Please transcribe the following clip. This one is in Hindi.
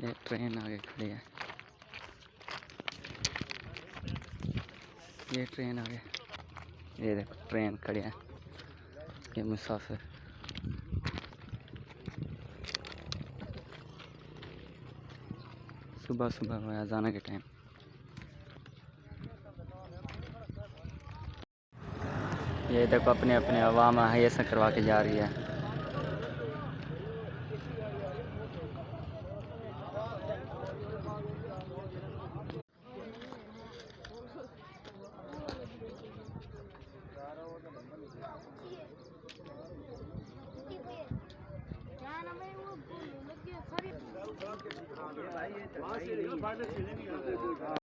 ये ट्रेन आगे खड़ी है, ये ट्रेन आगे, ये देखो ट्रेन खड़ी है, ये मुसाफिर। सुबह सुबह हुआ अज़ान के टाइम। ये देखो अपने अपने अवाम हैसा करवा के जा रही है।